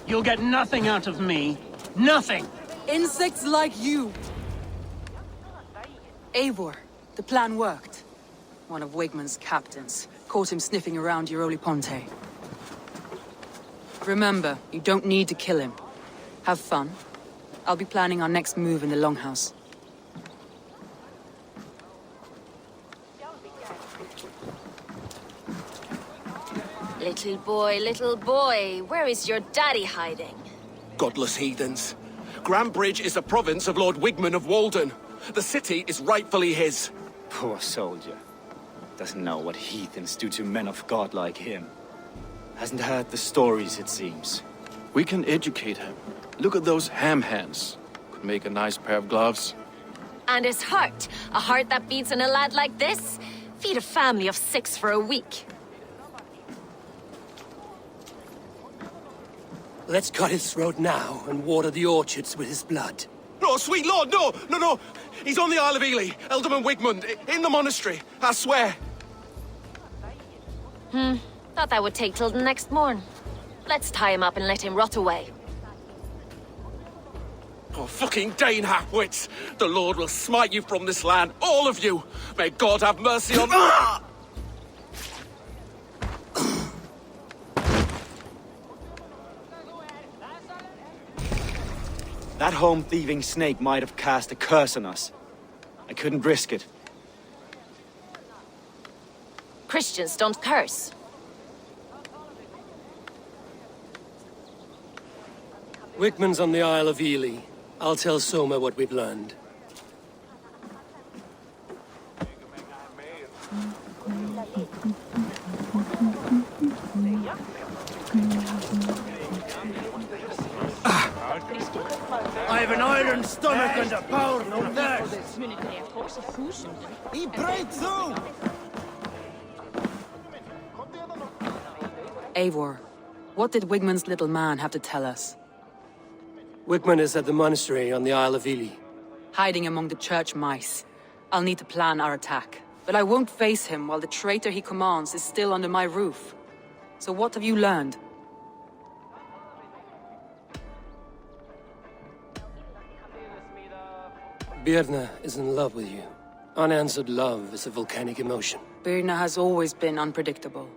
You'll get nothing out of me. Nothing! Insects like you! Eivor, the plan worked. One of Wigmund's captains caught him sniffing around Ponte. Remember, you don't need to kill him. Have fun. I'll be planning our next move in the Longhouse. Little boy, where is your daddy hiding? Godless heathens. Grantebridge is a province of Lord Wigmund of Walden. The city is rightfully his. Poor soldier. Doesn't know what heathens do to men of God like him. Hasn't heard the stories, it seems. We can educate him. Look at those ham hands. Could make a nice pair of gloves. And his heart. A heart that beats in a lad like this? Feed a family of 6 for a week. Let's cut his throat now and water the orchards with his blood. No, sweet lord, no! He's on the Isle of Ely, Ealdorman Wigmund, in the monastery, I swear. Thought that would take till the next morn. Let's tie him up and let him rot away. Oh, fucking Dane halfwits! The Lord will smite you from this land, all of you! May God have mercy on... That home-thieving snake might have cast a curse on us. I couldn't risk it. Christians don't curse. Wigmund's on the Isle of Ely. I'll tell Soma what we've learned. I have an iron stomach and a powerful thirst. He breaks through! Eivor, what did Wigmund's little man have to tell us? Wigmund is at the monastery on the Isle of Ely. Hiding among the church mice. I'll need to plan our attack. But I won't face him while the traitor he commands is still under my roof. So what have you learned? Birna is in love with you. Unanswered love is a volcanic emotion. Birna has always been unpredictable.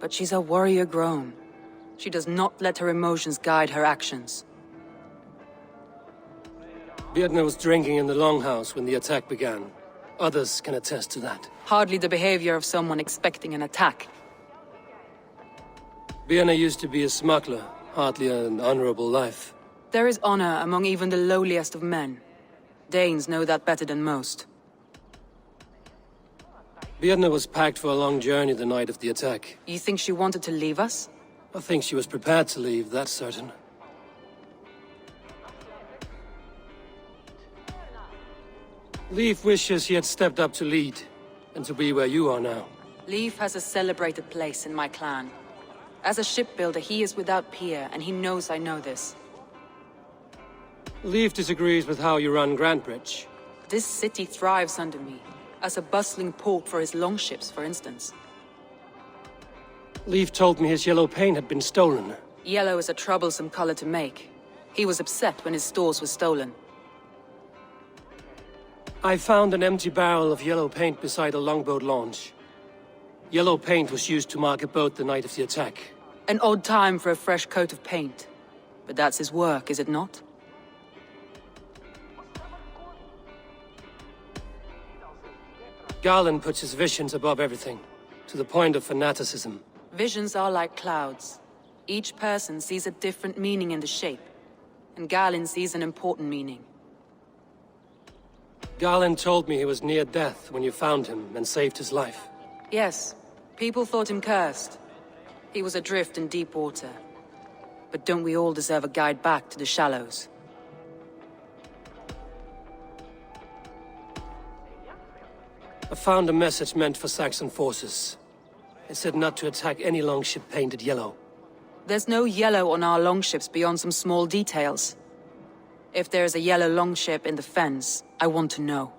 But she's a warrior grown. She does not let her emotions guide her actions. Birna was drinking in the Longhouse when the attack began. Others can attest to that. Hardly the behavior of someone expecting an attack. Birna used to be a smuggler, hardly an honorable life. There is honor among even the lowliest of men. Danes know that better than most. Birna was packed for a long journey the night of the attack. You think she wanted to leave us? I think she was prepared to leave, that's certain. Leif wishes he had stepped up to lead, and to be where you are now. Leif has a celebrated place in my clan. As a shipbuilder, he is without peer, and he knows I know this. Leif disagrees with how you run Grantebridge. This city thrives under me, as a bustling port for his longships, for instance. Leif told me his yellow paint had been stolen. Yellow is a troublesome color to make. He was upset when his stores were stolen. I found an empty barrel of yellow paint beside a longboat launch. Yellow paint was used to mark a boat the night of the attack. An odd time for a fresh coat of paint. But that's his work, is it not? Garland puts his visions above everything, to the point of fanaticism. Visions are like clouds. Each person sees a different meaning in the shape, and Garland sees an important meaning. Garland told me he was near death when you found him and saved his life. Yes, people thought him cursed. He was adrift in deep water. But don't we all deserve a guide back to the shallows? I found a message meant for Saxon forces. It said not to attack any longship painted yellow. There's no yellow on our longships beyond some small details. If there's a yellow longship in the fens, I want to know.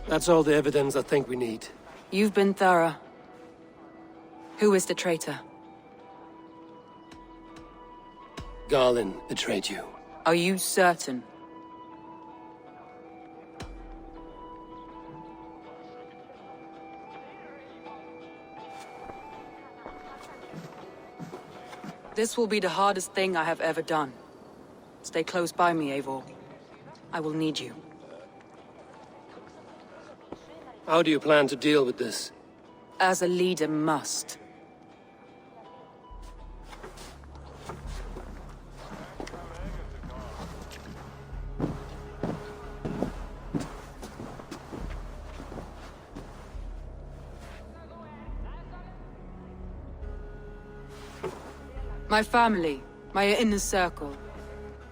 That's all the evidence I think we need. You've been thorough. Who is the traitor? Garland betrayed you. Are you certain? This will be the hardest thing I have ever done. Stay close by me, Eivor. I will need you. How do you plan to deal with this? As a leader must. My family, my inner circle.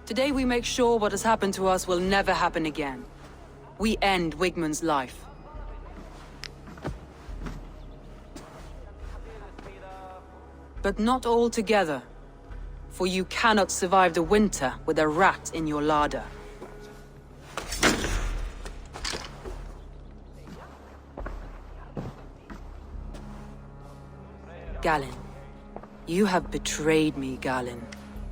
Today we make sure what has happened to us will never happen again. We end Wigmund's life. But not all together. For you cannot survive the winter with a rat in your larder. Galen. You have betrayed me, Galen.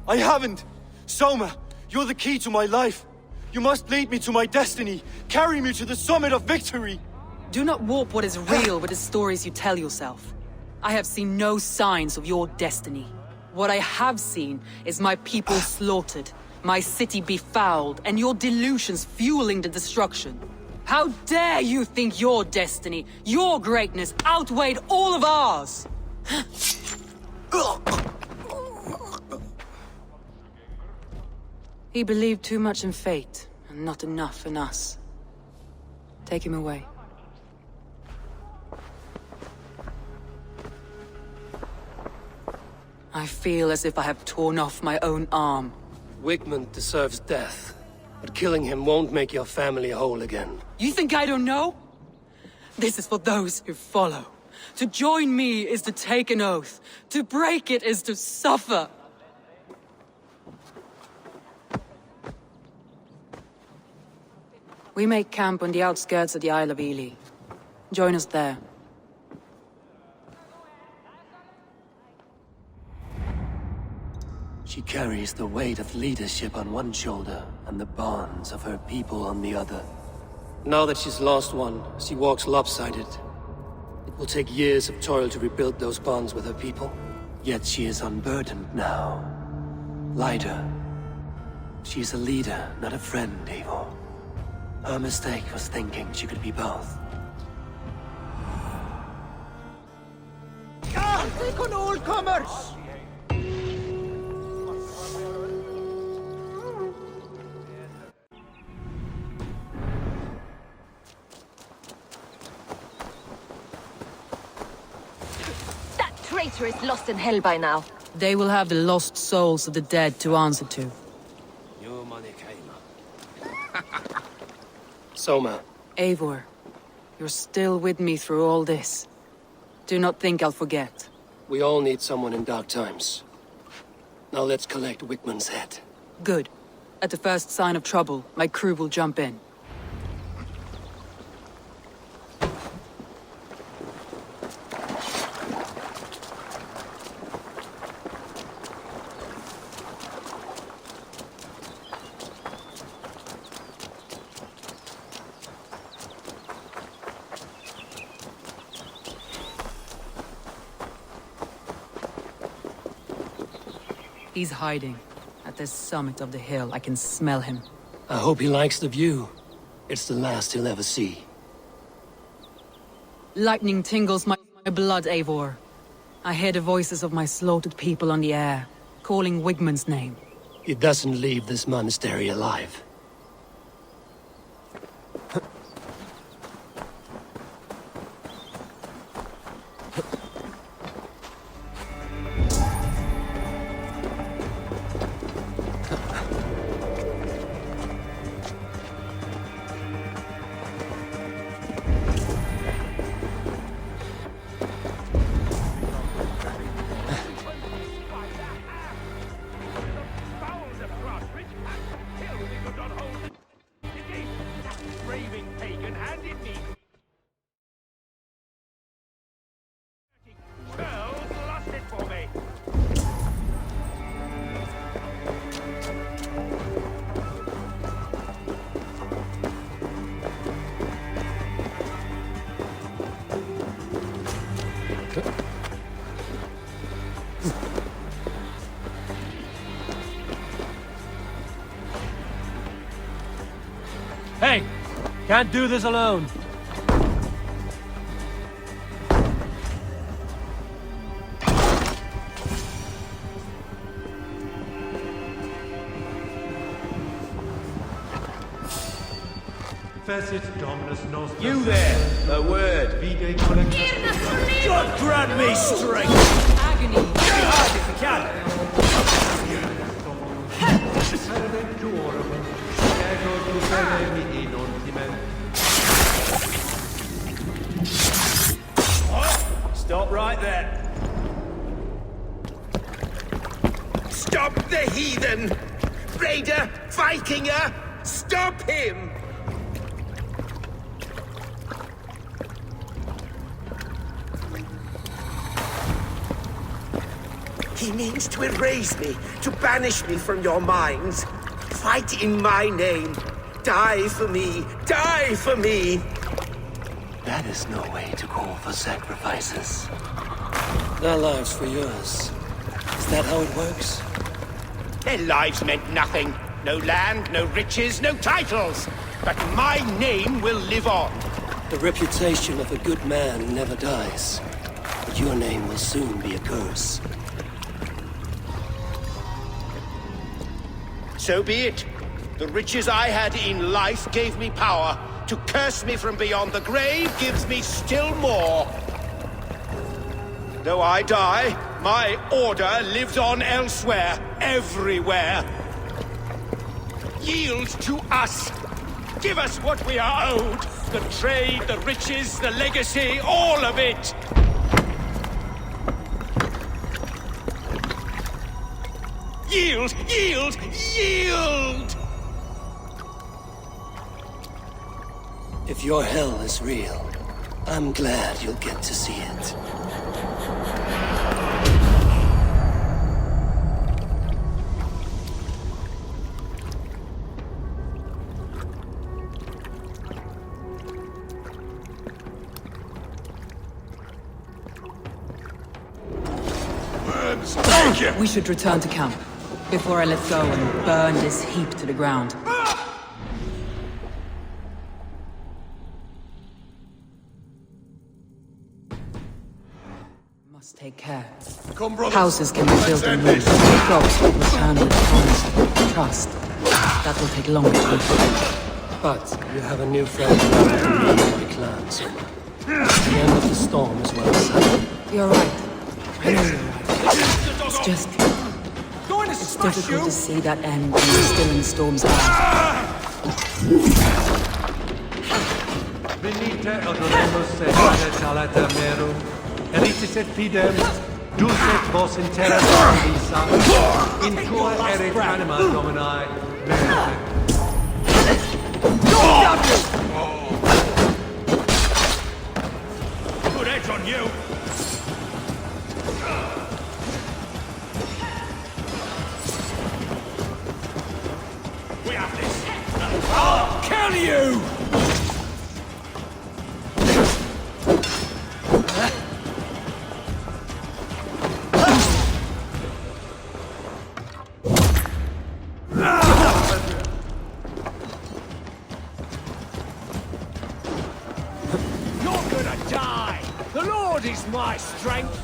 I haven't! Soma, you're the key to my life. You must lead me to my destiny. Carry me to the summit of victory. Do not warp what is real with the stories you tell yourself. I have seen no signs of your destiny. What I have seen is my people slaughtered, my city befouled, and your delusions fueling the destruction. How dare you think your destiny, your greatness, outweighed all of ours? He believed too much in fate, and not enough in us. Take him away. I feel as if I have torn off my own arm. Wigmund deserves death, but killing him won't make your family whole again. You think I don't know? This is for those who follow. To join me is to take an oath. To break it is to suffer. We make camp on the outskirts of the Isle of Ely. Join us there. She carries the weight of leadership on one shoulder and the bonds of her people on the other. Now that she's lost one, she walks lopsided. It will take years of toil to rebuild those bonds with her people. Yet she is unburdened now. Lighter. She's a leader, not a friend, Eivor. Her mistake was thinking she could be both. Take on all comers! That traitor is lost in hell by now. They will have the lost souls of the dead to answer to. Soma. Eivor, you're still with me through all this. Do not think I'll forget. We all need someone in dark times. Now let's collect Wigmund's head. Good. At the first sign of trouble, my crew will jump in. He's hiding. At the summit of the hill, I can smell him. I hope he likes the view. It's the last he'll ever see. Lightning tingles my blood, Eivor. I hear the voices of my slaughtered people on the air, calling Wigmund's name. He doesn't leave this monastery alive. Hey! Can't do this alone. You there, the word. God grant me strength! Agony! Hard if you can! Stop right there. Stop the heathen! Raider! Vikinger! Stop him! He means to erase me, to banish me from your minds. Fight in my name. Die for me. Die for me. That is no way to call for sacrifices. Their lives for yours. Is that how it works? Their lives meant nothing. No land, no riches, no titles. But my name will live on. The reputation of a good man never dies. But your name will soon be a curse. So be it. The riches I had in life gave me power. To curse me from beyond the grave gives me still more. Though I die, my order lives on elsewhere, everywhere. Yield to us. Give us what we are owed. The trade, the riches, the legacy, all of it. Yield! Yield! Yield! If your hell is real, I'm glad you'll get to see it. We should return to camp, before I let go and burn this heap to the ground. Must take care. Come, brothers. Houses can be built and moved. Crops will return with time. Trust. That will take longer to implement. But you have a new friend in my clan, Soma. The end of the storm is well said. You're right. I know you're right. It's just... It's difficult to see that end when you're still in the storm's eye. Venite adoremus et alata merum, eritis et fidem, ducet vos in terra visa, in tua erit anima Domini, venite. Good edge on you! We have this! I'll kill you! You're gonna die! The Lord is my strength!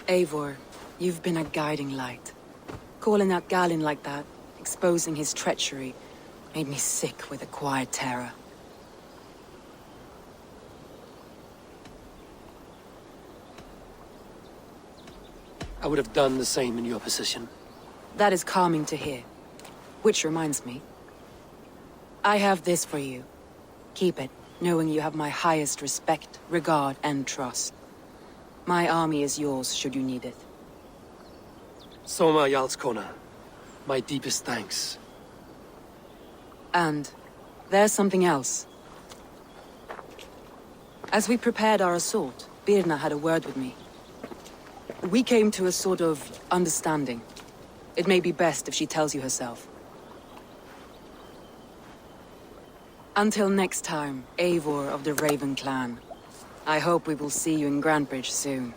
Eivor, you've been a guiding light. Calling out Galin like that, exposing his treachery, made me sick with a quiet terror. I would have done the same in your position. That is calming to hear. Which reminds me. I have this for you. Keep it, knowing you have my highest respect, regard, and trust. My army is yours, should you need it. Soma Jarlskona, my deepest thanks. And there's something else. As we prepared our assault, Birna had a word with me. We came to a sort of understanding. It may be best if she tells you herself. Until next time, Eivor of the Raven Clan. I hope we will see you in Grantebridge soon.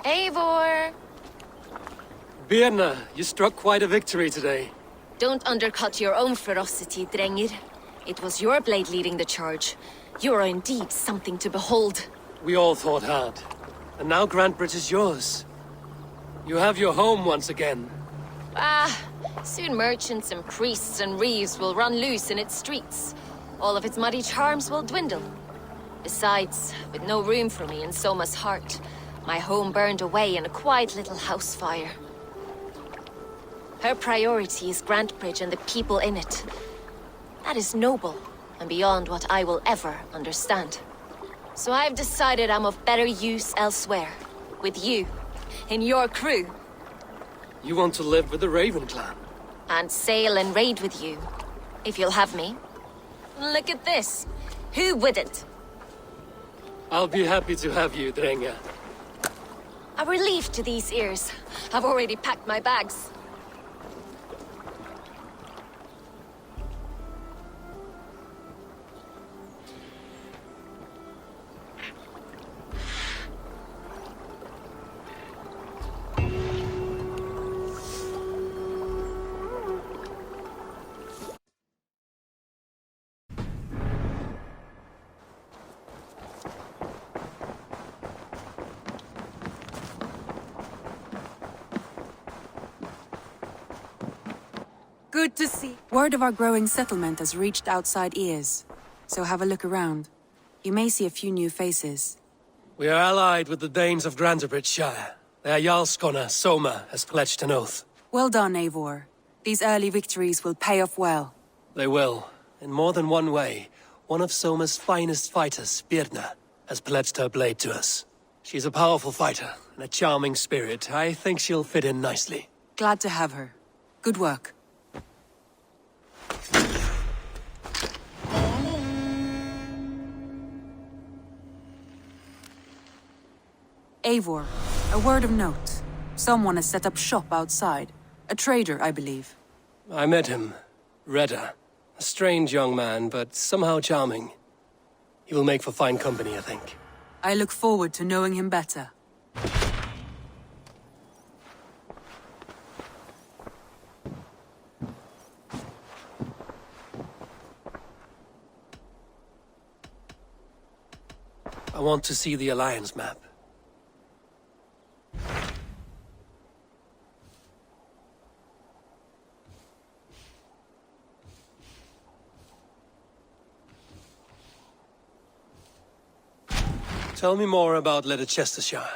Eivor! Birna, you struck quite a victory today. Don't undercut your own ferocity, Drengir. It was your blade leading the charge. You are indeed something to behold. We all fought hard. And now Grantebridge is yours. You have your home once again. Soon merchants and priests and reeves will run loose in its streets. All of its muddy charms will dwindle. Besides, with no room for me in Soma's heart, my home burned away in a quiet little house fire. Her priority is Grantebridge and the people in it. That is noble, and beyond what I will ever understand. So I've decided I'm of better use elsewhere. With you. In your crew. You want to live with the Raven Clan? And sail and raid with you. If you'll have me. Look at this. Who wouldn't? I'll be happy to have you, Drenga. A relief to these ears. I've already packed my bags. Good to see. Word of our growing settlement has reached outside ears, so have a look around. You may see a few new faces. We are allied with the Danes of Grantebridgescire. Their Jarlskona, Soma, has pledged an oath. Well done, Eivor. These early victories will pay off well. They will. In more than one way, one of Soma's finest fighters, Birna, has pledged her blade to us. She's a powerful fighter and a charming spirit. I think she'll fit in nicely. Glad to have her. Good work. Eivor, a word of note. Someone has set up shop outside. A trader, I believe. I met him. Redda. A strange young man, but somehow charming. He will make for fine company, I think. I look forward to knowing him better. I want to see the Alliance map. Tell me more about Leicestershire.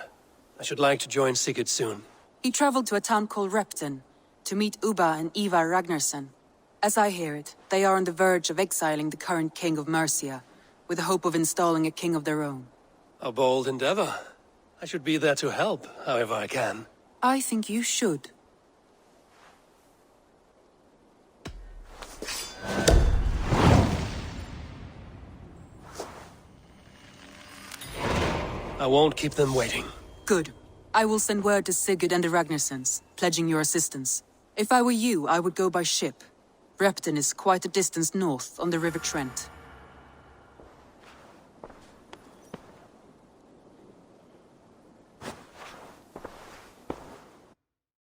I should like to join Sigurd soon. He traveled to a town called Repton to meet Ubba and Ivar Ragnarsson. As I hear it, they are on the verge of exiling the current king of Mercia, with the hope of installing a king of their own. A bold endeavor. I should be there to help, however I can. I think you should. I won't keep them waiting. Good. I will send word to Sigurd and the Ragnarssons, pledging your assistance. If I were you, I would go by ship. Repton is quite a distance north on the River Trent.